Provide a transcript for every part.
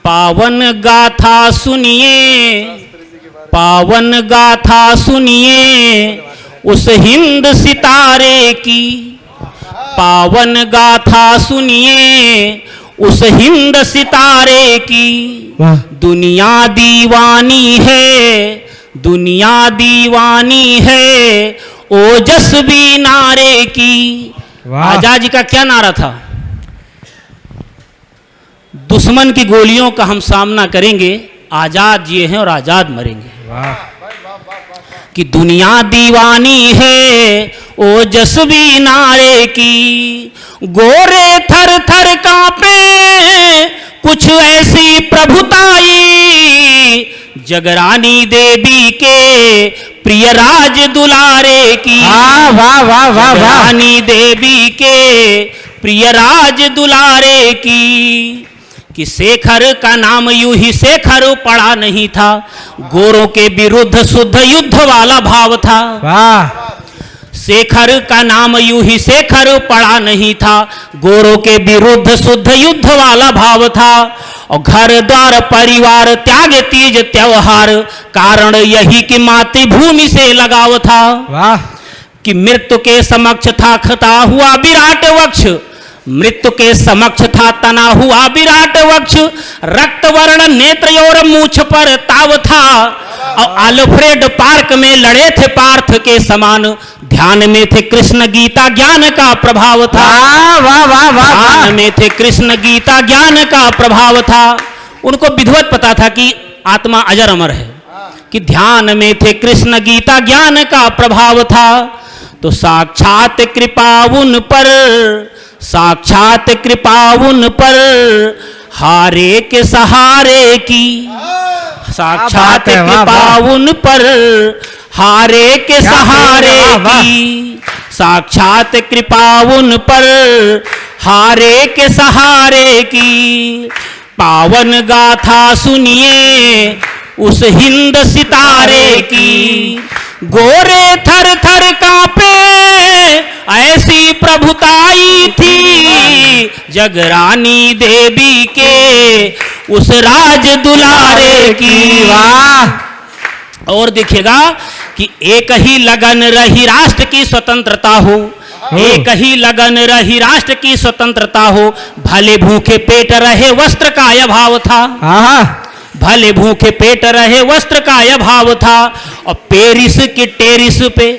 पावन गाथा सुनिए, पावन गाथा सुनिए उस हिंद सितारे की, पावन गाथा सुनिए उस हिंद सितारे की। दुनिया दीवानी है, दुनिया दीवानी है ओजस्वी नारे की। आजाद जी का क्या नारा था? दुश्मन की गोलियों का हम सामना करेंगे, आजाद जिए हैं और आजाद मरेंगे। कि दुनिया दीवानी है ओजस्वी नारे की, गोरे थर थर कांपे कुछ ऐसी प्रभुताई, जगरानी देवी के प्रिय राज दुलारे की। वाह वाह वाह वाह, जगरानी देवी के प्रिय राज दुलारे की। कि शेखर का नाम यूं ही शेखर पड़ा नहीं था, गोरों के विरुद्ध शुद्ध युद्ध वाला भाव था। वाह, शेखर का नाम यूं ही शेखर पड़ा नहीं था, गोरों के विरुद्ध शुद्ध युद्ध वाला भाव था। और घर द्वार परिवार त्याग तीज त्योहार, कारण यही कि मातृभूमि से लगाव था। वाह, कि मृत्यु के समक्ष था खता हुआ विराट वक्ष, मृत्यु के समक्ष था तना हुआ विराट वक्ष, रक्त वर्ण नेत्र और मूछ पर ताव था। और अल्फ्रेड पार्क में लड़े थे पार्थ के समान, ध्यान में थे कृष्ण गीता ज्ञान का प्रभाव था। वाह वाह वाह, ध्यान में थे कृष्ण गीता ज्ञान का प्रभाव था। उनको विधिवत पता था कि आत्मा अजर अमर है, कि ध्यान में थे कृष्ण गीता ज्ञान का प्रभाव था। तो साक्षात कृपा उन पर, साक्षात कृपा उन पर हारे के सहारे की, साक्षात कृपा उन पर हारे के सहारे की, साक्षात कृपा उन पर हारे के सहारे की। पावन गाथा सुनिए उस हिंद सितारे की, गोरे थर थर कांपे ऐसी प्रभुताई थी, जगरानी देवी के उस राज दुलारे की। वाह, और देखिएगा कि एक ही लगन रही राष्ट्र की स्वतंत्रता हो, एक ही लगन रही राष्ट्र की स्वतंत्रता हो, भले भूखे पेट रहे वस्त्र का अभाव था। भले भूखे पेट रहे वस्त्र का अभाव था। और पेरिस के टेरिस पे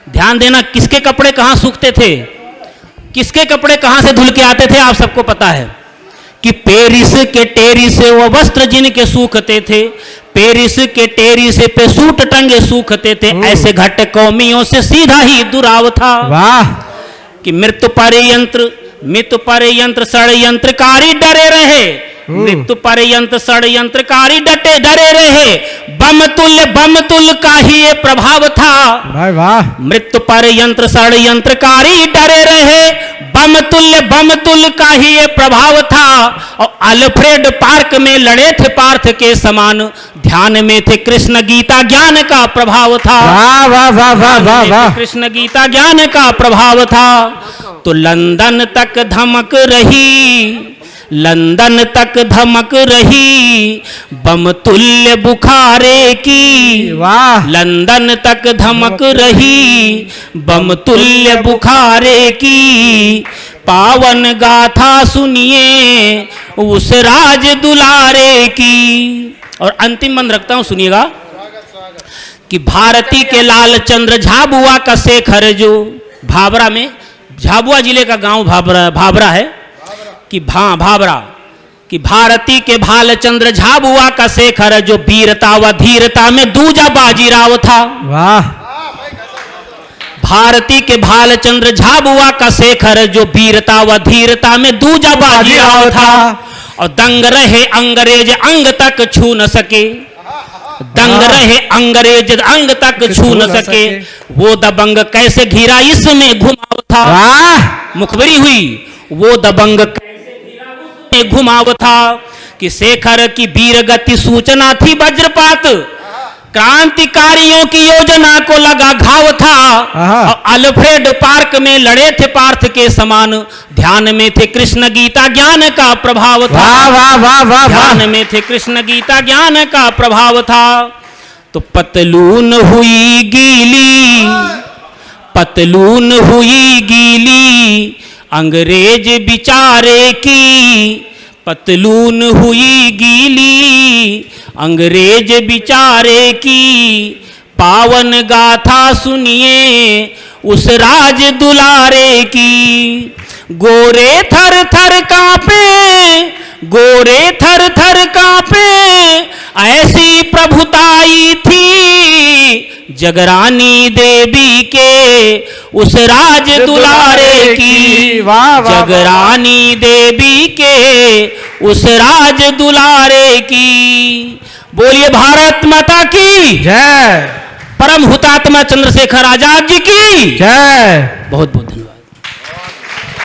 ध्यान देना, किसके कपड़े कहां सूखते थे, किसके कपड़े कहां से धुल के आते थे, आप सबको पता है कि पेरिस के टेरिस वो वस्त्र जिनके सूखते थे, पेरिस के टेरिस पे सूट टंगे सूखते थे। ऐसे घट कौमियों से सीधा ही दुराव था। वाह, कि मृत्यु पर यंत्र षड्यंत्रकारी डरे रहे, मृत्यु पर्यंत षड्यंत्रकारी डरे रहे, बम तुल्य का ही ये प्रभाव था। वाह, मृत्यु पर्यंत षड्यंत्रकारी डरे रहे, बम तुल्य का ही ये प्रभाव था। और अल्फ्रेड पार्क में लड़े थे पार्थ के समान, ध्यान में थे कृष्ण गीता ज्ञान का प्रभाव था। वाह वाह वाह वाह वाह, कृष्ण गीता ज्ञान का प्रभाव था। तो लंदन तक धमक रही, लंदन तक धमक रही बम तुल्य बुखारे की। वाह, लंदन तक धमक रही बम तुल्य बुखारे की। पावन गाथा सुनिए उस राज दुलारे की। और अंतिम बंद रखता हूं, सुनिएगा कि भारती के लाल चंद्र झाबुआ का शेखर, जो भाबरा में, झाबुआ जिले का गांव भाबरा है कि भाबरा, कि भारती के भालचंद्र झाबुआ का शेखर, जो वीरता व धीरता में दूजा बाजीराव था। वाह, भारती के भालचंद्र झाबुआ का शेखर, जो वीरता व धीरता में दूजा बाजीराव था। और दंग रहे अंग्रेज अंग तक छू न सके, दंग रहे अंग्रेज अंग तक छू न सके, वो दबंग कैसे घिरा इसमें घुमाव था। मुखबरी हुई, वो दबंग घुमाव था। कि शेखर की वीर गति सूचना थी वज्रपात, क्रांतिकारियों की योजना को लगा घाव था। आहा। और अल्फ्रेड पार्क में लड़े थे पार्थ के समान। ध्यान में थे कृष्ण गीता ज्ञान का प्रभाव था। वाह वाह वाह वाह वाह ध्यान में थे कृष्ण गीता ज्ञान का प्रभाव था। तो पतलून हुई गीली, पतलून हुई गीली अंग्रेज बिचारे की, पतलून हुई गीली अंग्रेज बिचारे की। पावन गाथा सुनिए उस राज दुलारे की। गोरे थर थर कांपे, गोरे थर थर कांपे, ऐसी प्रभुताई थी जगरानी देवी के उस राज दुलारे की। वाह वाह जगरानी देवी के उस राज दुलारे की। बोलिए भारत माता की जय, परम हुतात्मा चंद्रशेखर आजाद जी की जय। बहुत बहुत